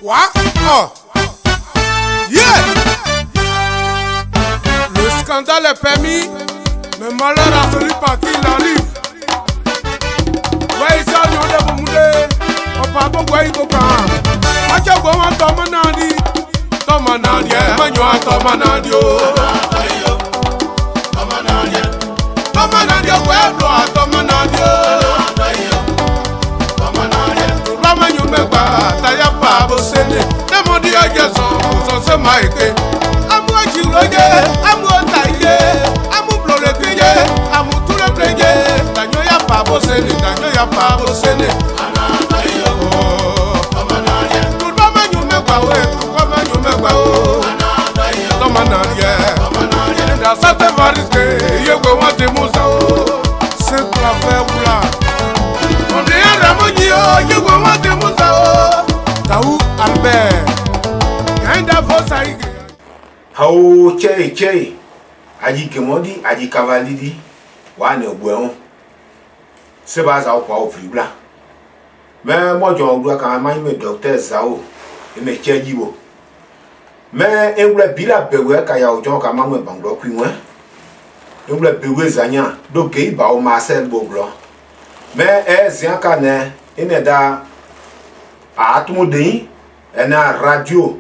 What? Oh. Yeah. Le scandale est permis, mais malheur a celui par qui il arrive. Ouais, ils ont eu des boumoudes. On parle pas quoi, il faut pas. Macha Goma Tomanandi. Tomanandi, Manuel Tomanandi. Tomanandi. Tomanandi, Pueblo, Tomanandi. Tomanandi. Ramanu Meba, Tayapa, Bosene. Demandi à Jason, on se maïke. Amour Chiloye, amour Taïe, amour Blolekiye, amour tout le pléye. Tanyoya pa Bosene, Tanyoya pa Bosene. How che aji kemodi aji kavalidi wane ogweon seba za kwa ofribla me mojo ogwa kan ma me docteur zao e me chejibo me ewle bila bewe ka ya ojo ka ma me bangro kwinwe ewle bewe zanya do ke ba o ma sel boglo me zian ka ne ene da atmodin ena radio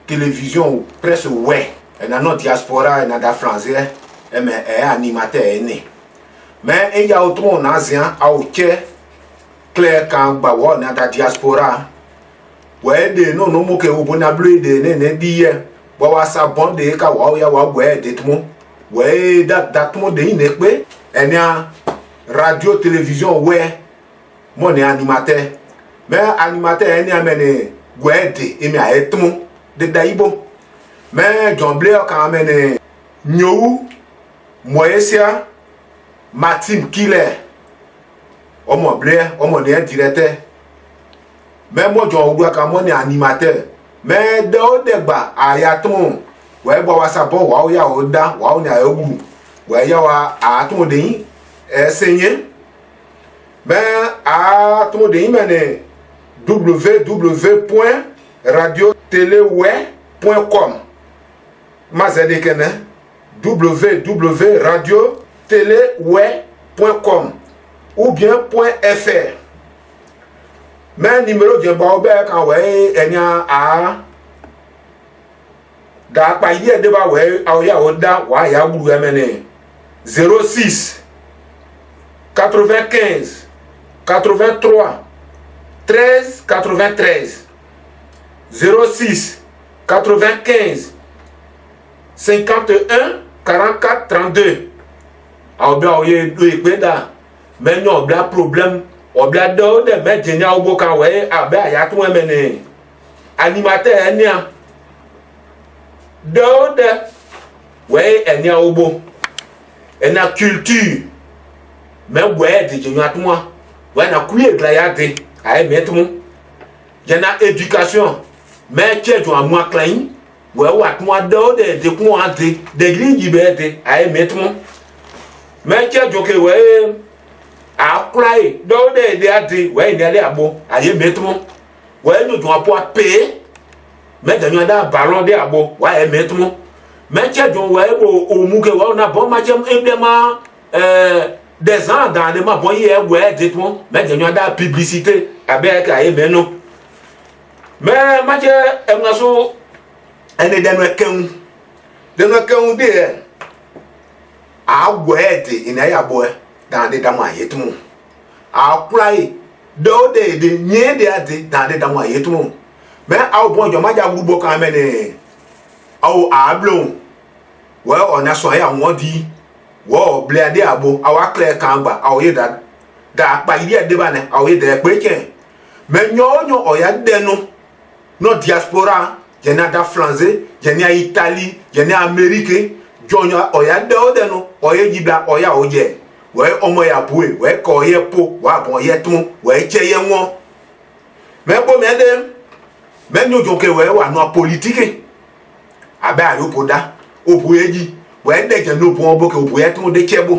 télévision presse ouais na no diaspora na da français me animateur ene mais il y a autre na zian a o che clair kan gba wo na da diaspora we de no mo ke wo na blue de ne biye bo wa sa bon de ka wa ya wa we de tumo we da tumo de ne pe enia radio télévision we mo ne animateur mais animateur enia me ne we de e me a etumo de daibo mais John Blair quand même Nyou Moesia Martin Killer Omo Blair Omo ne directeur mais moi John Ogwa quand moi ne animateur mais de odegba ayaton we bo wa sabo wa o ya oda wa o ne ayogu we ya wa aton de enseigner mais aton de mene www.radiotéléway.com Mazedekene www.radiotéléway.com ou bien .fr. Mais numéro de Baobé quand ouais enya a da pa yé de ba ouais a ya oda wa ya guru emene 06 95 83 13 93 06 95 51 44 32 Obla oye do ipeda menyo obla problem obla do de medenia obo kan we abe ayatun emene animateur enia do de we enia obo ena culture me we de jenu atun we na kuye glayade ay metumu jena éducation me chejo amwa klein we wat mo do de kun ante de griji bete ay metumu me chejo ke we aklai do de ate we ni ale abo ay metumu we no do apo pe me de da ballon de abo wa ay metumu me chejo we bo omuke wa na bon ma jem emblema des ans dans les ma bon hier ouais dites-moi mais de da publicité avec ay meno mais ma je emnaso ene de no kan de agwete ina ya boy dans des dama yetumu apply do de nye de ade dans des dama yetumu mais au bon jo ma ja gbo kan mene au ablon ouais on a soya won di wo blade abo awa clear kan gba awoye da pa ide de ba ne awoye de pe ken mais nyo oya denu no diaspora Canada français jeni Italie jeni Amérique jonyo oya de odenu oye jibla oya oje we omo ya bue we ko ye po wa bon ye tun we che ye won mais bo me dem men no joke we wa no politique abe ayopoda obu eji we de je no bon obo ke obu ye tun de chebo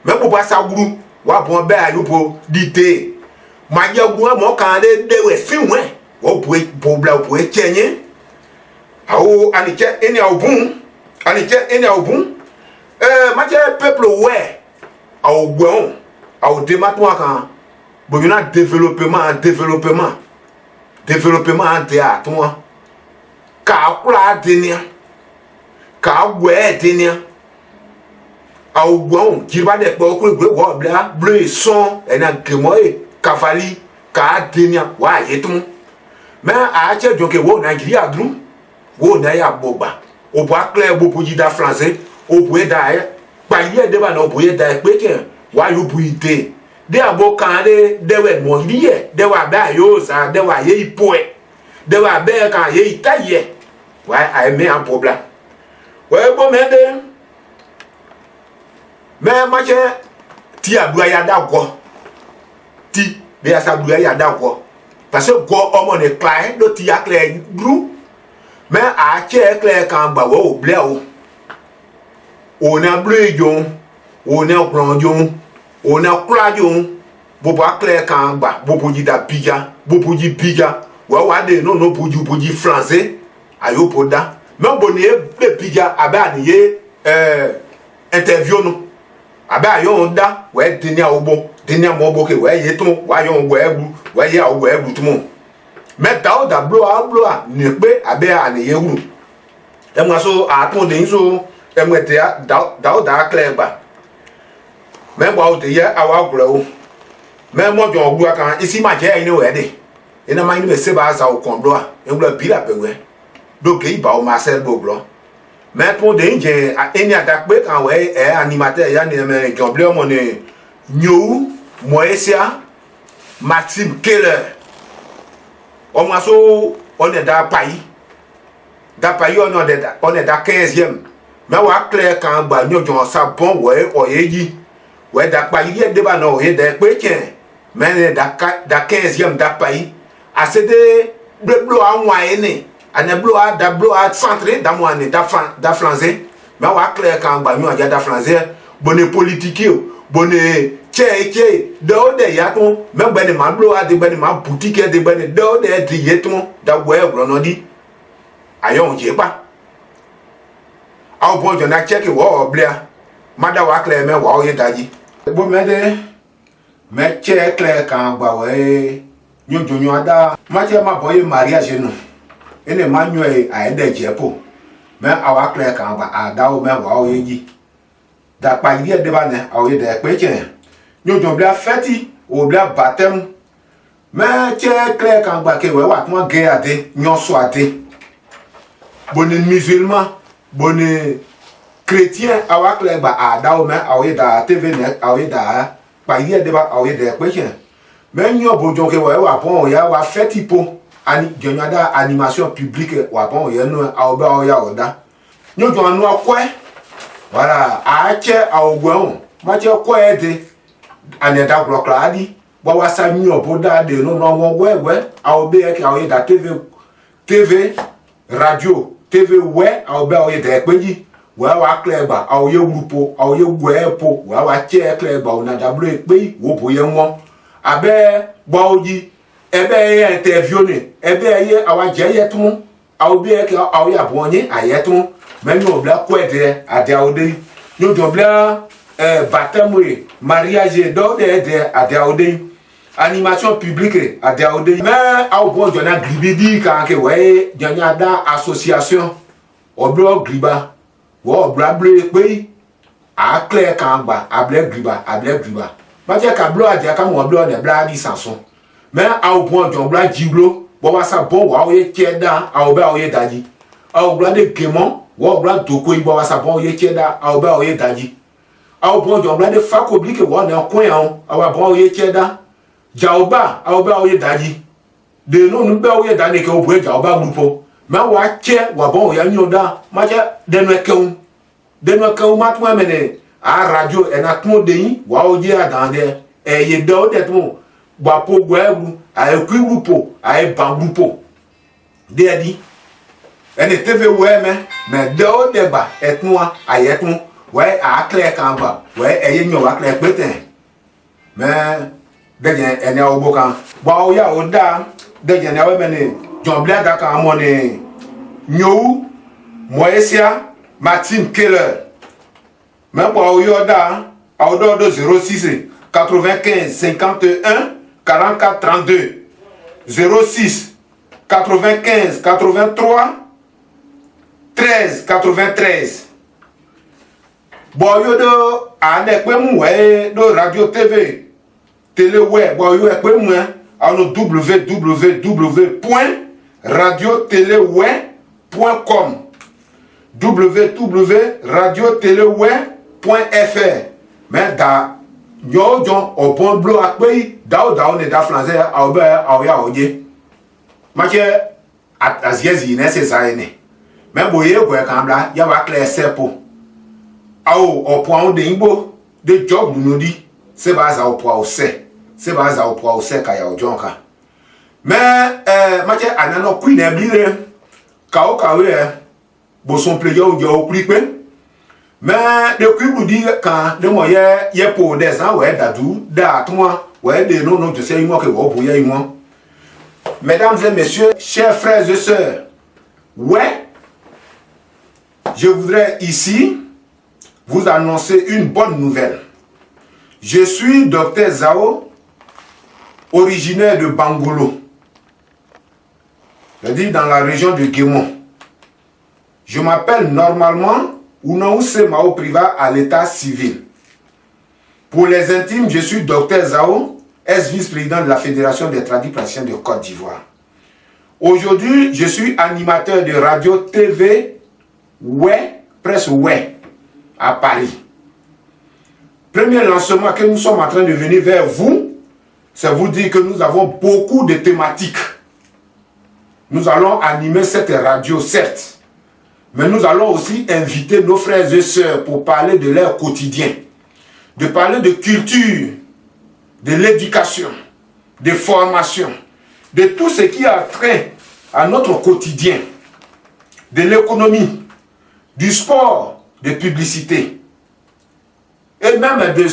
me bo ba sa guru wa bon be ayopo dite ma je gun mo kan de we fi won o bobla o poe chenye awo aniche eni obun aniche eni obun mache peuple ouais awo gwen awo dématwa kan bo yona développement de atwa ka kula denia ka gwe denia awo gwen jirba de po ko gwe wo bla bleu son ena gemoy cavali ka denia wa yetum mais a che jonke wo Nigeria drum wo na ya bogba o bo akle bo pojida français o bo da e pa ile de ba na o bo da e pe ke wa yo bu ide de abo kan de we mo liye de wa ba yo sa de wa ye ipoe de wa be kan ye itaye wa a me un problème we bo me de me ma che ti adu ya da go ti be asa du ya da go parce que go omo ne client do ti akle group mais a che clair kan gba wo ble o na bleu jon o na grand jon o na kra jon bobo clair kan gba bobo ji da pija bobo ji pija wa de no poji français ayo poda mais bon e pija aba ni ye interview no aba yo da we denia obo denia mo bo ke we ye tun wa yo we egbu we ye awo egbu tun mais da bloa ni pe abe ani yewu e mo so atun de so e mo te da clear gba mais bo o te ye awa gro o mais mo jo gbu kan isi ma je ni we de ina ma ni me se ba za o kon bloa e gbo bi la pe we do ke iba o ma se bo blo mais pour de nje eni attaque pe kan we animateur ya ni me joble o mo ni nyu Moesia Maxime Keller on a so on est dans pays on est dans 15e mais wa clair quand ba nyo jon sa bon ouais oyeji ouais da pays de ba no ye de pe tien mais da 15e da pays a cede blo anwa ene ana blo a centré dans moi da français mais wa clair quand ba nyo ja da français bonne politique bonne che do de ya ton me gbe ni ma blo a de gbe ni ma boutique de gbe ni do de di yeton da we grono di ayon je pa aw bon jo na check wo oblia mada wa clear me wa o ye daji bo me de me che clear kan gba we nyo ada ma che ma boye mariage no ene ma nyo e a de je po me awa clear kan gba ada o me wa o ye ji da pa ile de ba ne aw ye de pe che nous avons bien fait, ou bien baptême, mais tu es clair quand tu as moi gardé, nous sommes bon musulman, bon chrétien, avec les bah d'aomen, avec la TV net, avec la pas hier débat, avec des questions. Mais nous avons donc bon, il y a fait typo, animation publique, ou bon, il y a nous à oda. Nous avons quoi? Voilà, à tiens à ogon, moi tu as quoi aider? Aneda blokladi wa wasa mi oboda de no wewe aobe e ka oye da TV radio TV we aobe oye da peji wa clever aoye grupo aoye gwepo wa che clever ona da blo pe wo boye won abe gba oji ebe interview ni ebe ye awa je ye tun aobe e ka aoye abonye ayetun menu obla kwede ade aode no dobla baptême mariage de adiaode animation publique adiaode mais au bon jona gribidi kan ke we jona da association oblo griba wo blable pe a clair kan gba able griba ma je ka blo adia ka mo blo ne bla di sanson mais au bon jon bla jiblo bo wa sa bon wa o ye tieda a oba o ye daji au bla de gemon wo bla doko ibo wa sa bon o ye tieda a oba o ye daji aw bon jo blade fa ko blike wo na kon yan awa bon ye cheda jaoba aw ba o ye daji de no nu ba o ye dani ke o bo jaoba grupo ma wa che wa bon ya nyoda ma cha de no keun ma twa mene a radio e na tun de yin wa o je adande e ye do de tun gba po gweru a e ku grupo a e ban grupo de adi ene tv we me do de ba etun a ye tun ouais à clair quand va ouais et y a clair peut-être mais derrière en a au bocan bon ya oda de Janewa mene John Blaga Kamone Nyou Moesia Maxime Keller. Même pour Oyoda, à odeur de 06 95 51 44 32 06 95 83 13 93. Boyo de Anekwemu de radio TV télé web boyo ekwemu à www.radioteleweb.com www.radioteleweb.fr. Mais da yo jon obon blo akpe da ne da français a oya oje mache aziezi ne se saene mais boye gwe kambla ya wa clair sepo awo opoa de igbo de job no di se baza opoa ose se baza opoa ose ka ya ojonka mais mache anano queen eblire ka o kawe bo son player o jo pripe mais de kubu di kan de mo ye po des na we dadu da twa we de no je sais moi que wo bo ye moi. Mesdames et messieurs, chers frères et sœurs, ouais, je voudrais ici vous annoncer une bonne nouvelle. Je suis Dr Zao, originaire de Bangolo, c'est-à-dire dans la région de Guémon. Je m'appelle normalement Unaouse Mao Priva à l'état civil. Pour les intimes, je suis Dr Zao, ex-vice-président de la Fédération des tradis praticiens de Côte d'Ivoire. Aujourd'hui, je suis animateur de radio TV Presse Ouais à Paris. Premier lancement que nous sommes en train de venir vers vous, c'est vous dire que nous avons beaucoup de thématiques. Nous allons animer cette radio, certes, mais nous allons aussi inviter nos frères et sœurs pour parler de leur quotidien, de parler de culture, de l'éducation, de formation, de tout ce qui a trait à notre quotidien, de l'économie, du sport, de publicité, et même de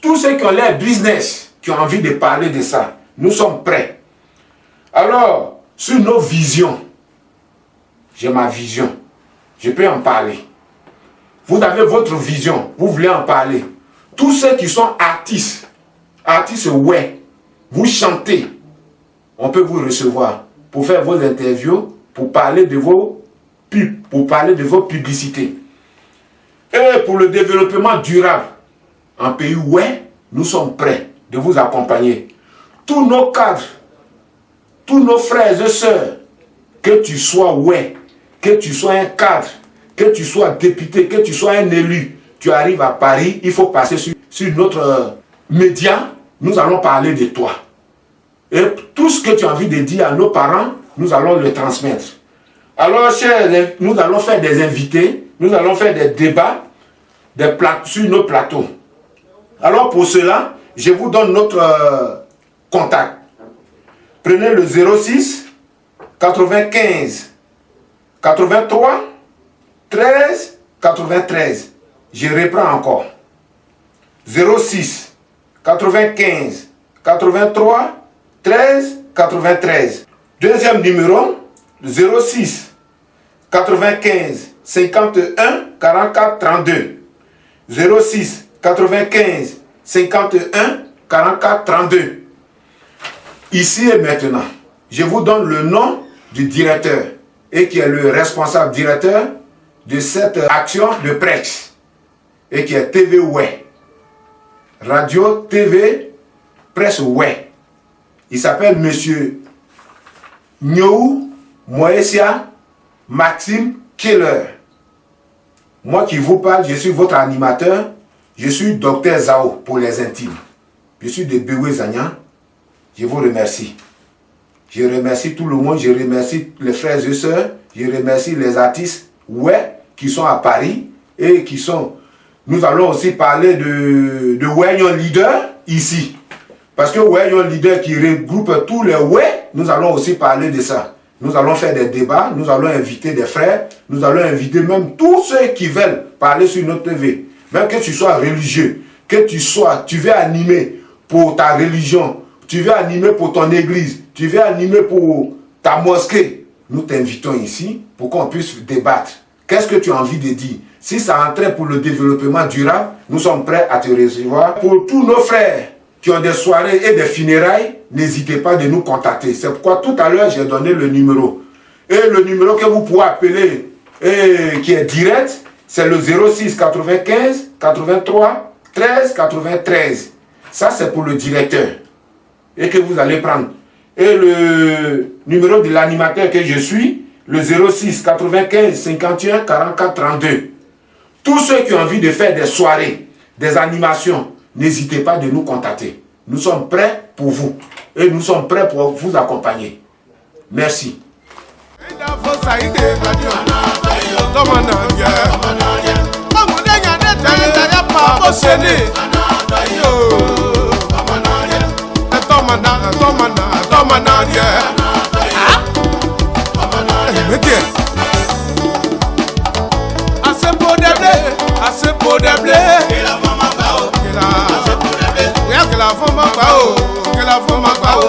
tous ceux qui ont leur business, qui ont envie de parler de ça. Nous sommes prêts. Alors, sur nos visions, j'ai ma vision, je peux en parler. Vous avez votre vision, vous voulez en parler. Tous ceux qui sont artistes, ouais, vous chantez, on peut vous recevoir pour faire vos interviews, pour parler de vos pubs, pour parler de vos publicités. Et pour le développement durable, en pays ouais, nous sommes prêts de vous accompagner. Tous nos cadres, tous nos frères et sœurs, que tu sois ouais, que tu sois un cadre, que tu sois député, que tu sois un élu, tu arrives à Paris, il faut passer sur notre média. Nous allons parler de toi. Et tout ce que tu as envie de dire à nos parents, nous allons le transmettre. Alors, chers, nous allons faire des invités, nous allons faire des débats sur nos plateaux. Alors, pour cela, je vous donne notre contact. Prenez le 06 95 83 13 93. Je reprends encore. 06 95 83 13 93. Deuxième numéro, 06 95 51 44 32. 06 95 51 44 32. Ici et maintenant, je vous donne le nom du directeur et qui est le responsable directeur de cette action de presse et qui est TV Ouais. Radio, TV, Presse Ouais. Il s'appelle Monsieur Nyou Moesia Maxime Keller. Moi qui vous parle, je suis votre animateur. Je suis Dr Zao pour les intimes. Je suis de Béoué Zagnan. Je vous remercie. Je remercie tout le monde. Je remercie les frères et sœurs. Je remercie les artistes ouais qui sont à Paris et qui sont... Nous allons aussi parler de Wayon Leader ici. Parce que Wayon Leader qui regroupe tous les ouais, nous allons aussi parler de ça. Nous allons faire des débats, nous allons inviter des frères, nous allons inviter même tous ceux qui veulent parler sur notre TV. Même que tu sois religieux, que tu veux animer pour ta religion, tu veux animer pour ton église, tu veux animer pour ta mosquée, nous t'invitons ici pour qu'on puisse débattre. Qu'est-ce que tu as envie de dire? Si ça a un trait pour le développement durable, nous sommes prêts à te recevoir. Pour tous nos frères qui ont des soirées et des funérailles, n'hésitez pas de nous contacter. C'est pourquoi tout à l'heure, j'ai donné le numéro. Et le numéro que vous pouvez appeler, et qui est direct, c'est le 06 95 83 13 93. Ça, c'est pour le directeur. Et que vous allez prendre. Et le numéro de l'animateur que je suis, le 06 95 51 44 32. Tous ceux qui ont envie de faire des soirées, des animations, n'hésitez pas de nous contacter. Nous sommes prêts pour vous. Et nous sommes prêts pour vous accompagner. Merci. Assez pour des blés, que la femme a bao, que la femme a bao, que la femme a bao,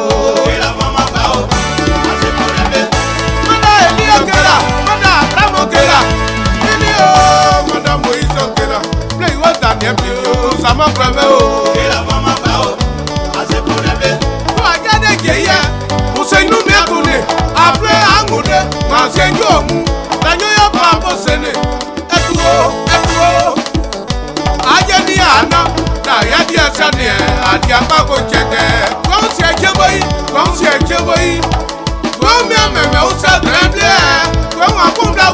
que la femme a bao, assez pour des blés. Manda Elio que la, manda Abramo que la, Elio, manda Moïse que la, play what Daniel Pio, ça m'a prévu, que la femme a bao, assez pour des blés. Toi regarde qui est, pour se nous mettre tourner, après un coup de, dans un jour, Daniel a pas bossé. Na ya dia sane adia pa ko cheke kon se cheboyi kon me me o sa tremble kon wa kun da